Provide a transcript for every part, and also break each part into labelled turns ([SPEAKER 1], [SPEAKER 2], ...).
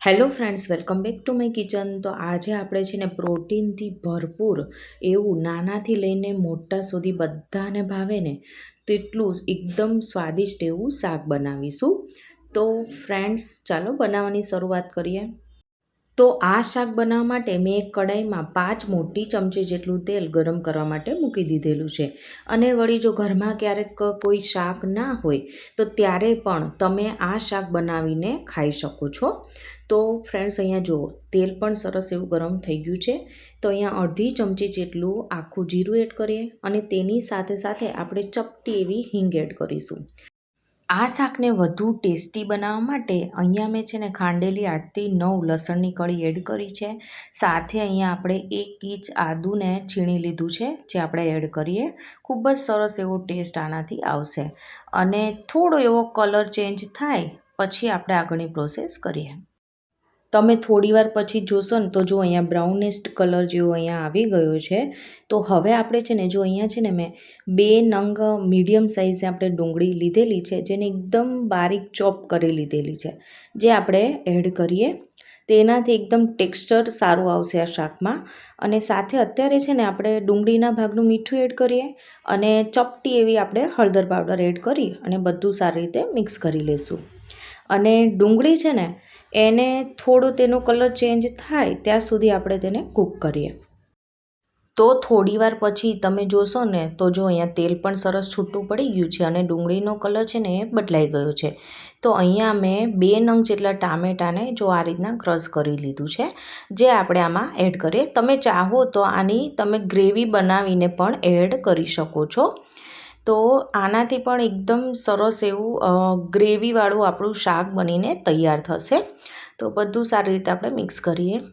[SPEAKER 1] Hello friends, welcome back to my kitchen. તો આજે આપણે છે ને પ્રોટીનથી ભરપૂર એવું નાનાથી લઈને મોટા સુધી બધાને ભાવે ને તેટલું એકદમ સ્વાદિષ્ટ એવું શાક બનાવીશું. તો ફ્રેન્ડ્સ, ચાલો બનાવવાની શરૂઆત કરીએ. તો આ શાક બનાવવા માટે મેં એક કડાઈમાં 5 મોટી ચમચી જેટલું તેલ ગરમ કરવા માટે મૂકી દીધેલું છે. અને વળી જો ઘરમાં ક્યારેક કોઈ શાક ના હોય તો ત્યારે પણ તમે આ શાક બનાવીને ખાઈ શકો છો. તો ફ્રેન્ડ્સ, અહીંયા જુઓ, તેલ પણ સરસ એવું ગરમ થઈ ગયું છે. તો અહીંયા અડધી ચમચી જેટલું આખું જીરું એડ કરીએ અને તેની સાથે સાથે આપણે ચપટી એવી હિંગ એડ કરીશું. આ શાકને વધુ ટેસ્ટી બનાવવા માટે અહીંયા મેં છે ને ખાંડેલી 8થી 9 લસણની કળી એડ કરી છે. સાથે અહીંયા આપણે 1 ઇંચ આદુને છીણી લીધું છે, જે આપણે એડ કરીએ. ખૂબ જ સરસ એવો ટેસ્ટ આનાથી આવશે અને થોડો એવો કલર ચેન્જ થાય પછી આપણે આગળની પ્રોસેસ કરીએ. તમે થોડીવાર પછી જોશો ને તો જો અહીંયા બ્રાઉનિસ્ટ કલર જેવો અહીંયા આવી ગયો છે. તો હવે આપણે છે ને જો અહીંયા છે ને મેં 2 નંગ મીડિયમ સાઇઝે આપણે ડુંગળી લીધેલી છે, જેને એકદમ બારીક ચોપ કરી લીધેલી છે, જે આપણે એડ કરીએ. તેનાથી એકદમ ટેક્સચર સારું આવશે આ શાકમાં. અને સાથે અત્યારે છે ને આપણે ડુંગળીના ભાગનું મીઠું એડ કરીએ અને ચપટી એવી આપણે હળદર પાવડર એડ કરી અને બધું સારી રીતે મિક્સ કરી લઈશું. અને ડુંગળી છે ને એને થોડો તેનો કલર ચેન્જ થાય ત્યાં સુધી આપણે તેને કૂક કરીએ. તો થોડીવાર પછી તમે જોશો ને તો જો અહીંયા તેલ પણ સરસ છૂટું પડી ગયું છે અને ડુંગળીનો કલર છે ને એ બદલાઈ ગયો છે. તો અહીંયા મેં 2 નંગ જેટલા ટામેટાને જો આ રીતના ક્રશ કરી લીધું છે, જે આપણે આમાં એડ કરીએ. તમે ચાહો તો આની તમે ગ્રેવી બનાવીને પણ એડ કરી શકો છો. તો આનાથી પણ એકદમ સરસ એવું ગ્રેવીવાળું આપણું શાક બનીને તૈયાર થશે. તો બધું સારી રીતે આપણે મિક્સ કરીએ.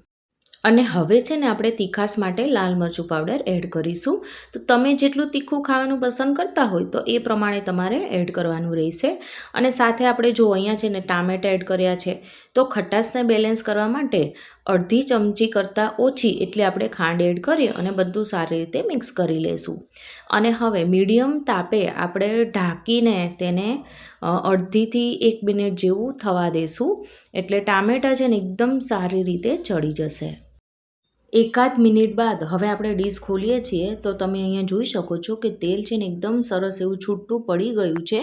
[SPEAKER 1] અને હવે છે ને આપણે તીખાશ માટે લાલ મરચું પાવડર એડ કરીશું. તો તમે જેટલું તીખું ખાવાનું પસંદ કરતા હોય તો એ પ્રમાણે તમારે એડ કરવાનું રહેશે. અને સાથે આપણે જો અહીંયા છે ને ટામેટાં એડ કર્યા છે, તો ખટાશને બેલેન્સ કરવા માટે અડધી ચમચી કરતાં ઓછી એટલે આપણે ખાંડ એડ કરી અને બધું સારી રીતે મિક્સ કરી લઈશું. અને હવે મીડિયમ તાપે આપણે ઢાંકીને તેને અડધીથી 1 મિનિટ જેવું થવા દઈશું, એટલે ટામેટાં છે ને એકદમ સારી રીતે ચડી જશે. એકાદ મિનિટ બાદ હવે આપણે ડીશ ખોલીએ છીએ તો તમે અહીંયા જોઈ શકો છો કે તેલ છે ને એકદમ સરસ એવું છૂટું પડી ગયું છે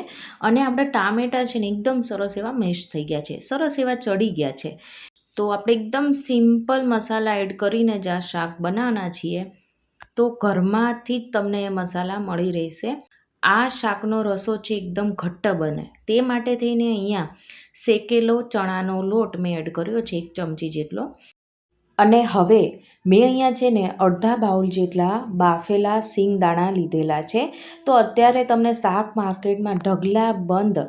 [SPEAKER 1] અને આપણા ટામેટાં છે ને એકદમ સરસ એવા મેશ થઈ ગયા છે, સરસ એવા ચડી ગયા છે. તો આપણે એકદમ સિમ્પલ મસાલા એડ કરીને જ આ શાક બનાવવાના છીએ. તો ઘરમાંથી જ તમને એ મસાલા મળી રહેશે. આ શાકનો રસો છે એકદમ ઘટ્ટ બને તે માટે થઈને અહીંયા શેકેલો ચણાનો લોટ મેં એડ કર્યો છે 1 ચમચી જેટલો. અને હવે મેં અહીંયા છે ને અડધા બાઉલ જેટલા બાફેલા સિંગદાણા લીધેલા છે. તો અત્યારે તમને શાક માર્કેટમાં ઢગલા બંધ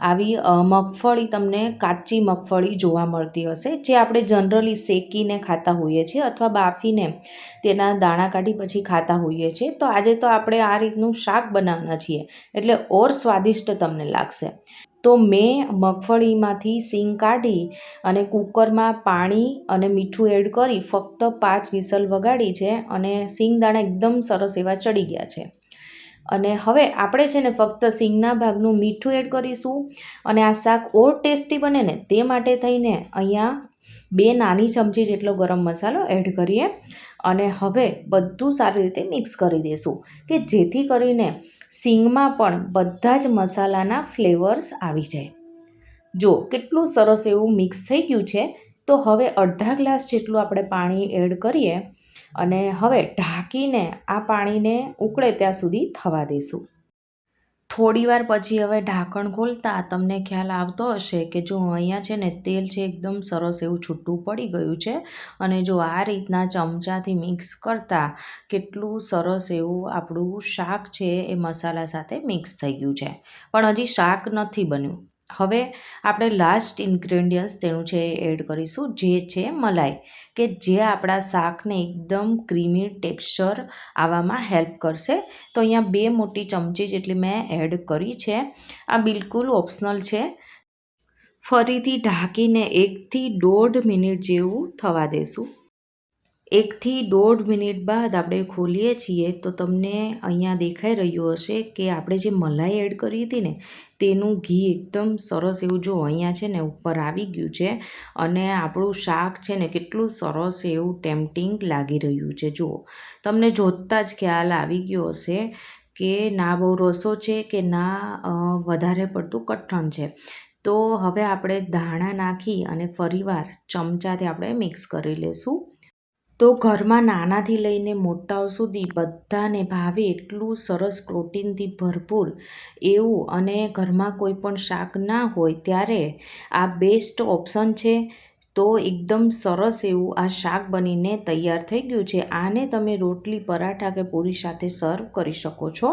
[SPEAKER 1] આવી મગફળી, તમને કાચી મગફળી જોવા મળતી હશે, જે આપણે જનરલી શેકીને ખાતા હોઈએ છીએ અથવા બાફીને તેના દાણા કાઢી પછી ખાતા હોઈએ છીએ. તો આજે તો આપણે આ રીતનું શાક બનાવવાના છીએ એટલે ઓર સ્વાદિષ્ટ તમને લાગશે. તો મેં મગફળીમાંથી સિંગ કાઢી અને કૂકરમાં પાણી અને મીઠું એડ કરી ફક્ત 5 વિસલ વગાડી છે અને સિંગદાણા એકદમ સરસ એવા ચડી ગયા છે. અને હવે આપણે છે ને ફક્ત સિંગના ભાગનું મીઠું એડ કરીશું. અને આ શાક ઓર ટેસ્ટી બને ને તે માટે થઈને અહીંયા 2 નાની ચમચી જેટલો ગરમ મસાલો એડ કરીએ અને હવે બધું સારી રીતે મિક્સ કરી દઈશું કે જેથી કરીને સિંગમાં પણ બધા જ મસાલાના ફ્લેવર્સ આવી જાય. જો કેટલું સરસ એવું મિક્સ થઈ ગયું છે. તો હવે અડધા ગ્લાસ જેટલું આપણે પાણી એડ કરીએ અને હવે ઢાંકીને આ પાણીને ઉકળે ત્યાં સુધી થવા દઈશું. થોડીવાર પછી હવે ઢાંકણ ખોલતા તમને ખ્યાલ આવતો હશે કે જો અહીંયા છે ને તેલ છે એકદમ સરસ એવું છૂટું પડી ગયું છે અને જો આ રીતના ચમચાથી મિક્સ કરતાં કેટલું સરસ એવું આપણું શાક છે એ મસાલા સાથે મિક્સ થઈ ગયું છે. પણ હજી શાક નથી બન્યું. હવે આપણે લાસ્ટ ઇન્ગ્રેડિયન્ટ્સ તેનું છે એડ કરીશું, જે છે મલાઈ, કે જે આપણા શાકને એકદમ ક્રીમી ટેક્સચર આવવામાં હેલ્પ કરશે. તો અહીંયા 2 મોટી ચમચી જેટલી મેં એડ કરી છે. આ બિલકુલ ઓપ્શનલ છે. ફરીથી ઢાંકીને 1 થી 1.5 મિનિટ જેવું થવા દેશું. 1થી 1.5 મિનિટ બાદ આપણે ખોલીએ છીએ તો તમને અહીંયા દેખાઈ રહ્યું હશે કે આપણે જે મલાઈ એડ કરી હતી ને તેનું ઘી એકદમ સરસ એવું જો અહીંયા છે ને ઉપર આવી ગયું છે અને આપણું શાક છે ને કેટલું સરસ એવું ટેમ્પટિંગ લાગી રહ્યું છે. જુઓ, તમને જોતાં જ ખ્યાલ આવી ગયો હશે કે ના બહુ રસો છે કે ના વધારે પડતું કઠણ છે. તો હવે આપણે ધાણા નાખી અને ફરીવાર ચમચાથી આપણે મિક્સ કરી લઈશું. તો ઘરમાં નાનાથી લઈને મોટાઓ સુધી બધાને ભાવે એટલું સરસ પ્રોટીનથી ભરપૂર એવું અને ઘરમાં કોઈ પણ શાક ના હોય ત્યારે આ બેસ્ટ ઓપ્શન છે. તો એકદમ સરસ એવું આ શાક બનીને તૈયાર થઈ ગયું છે. આને તમે રોટલી, પરાઠા કે પૂરી સાથે સર્વ કરી શકો છો.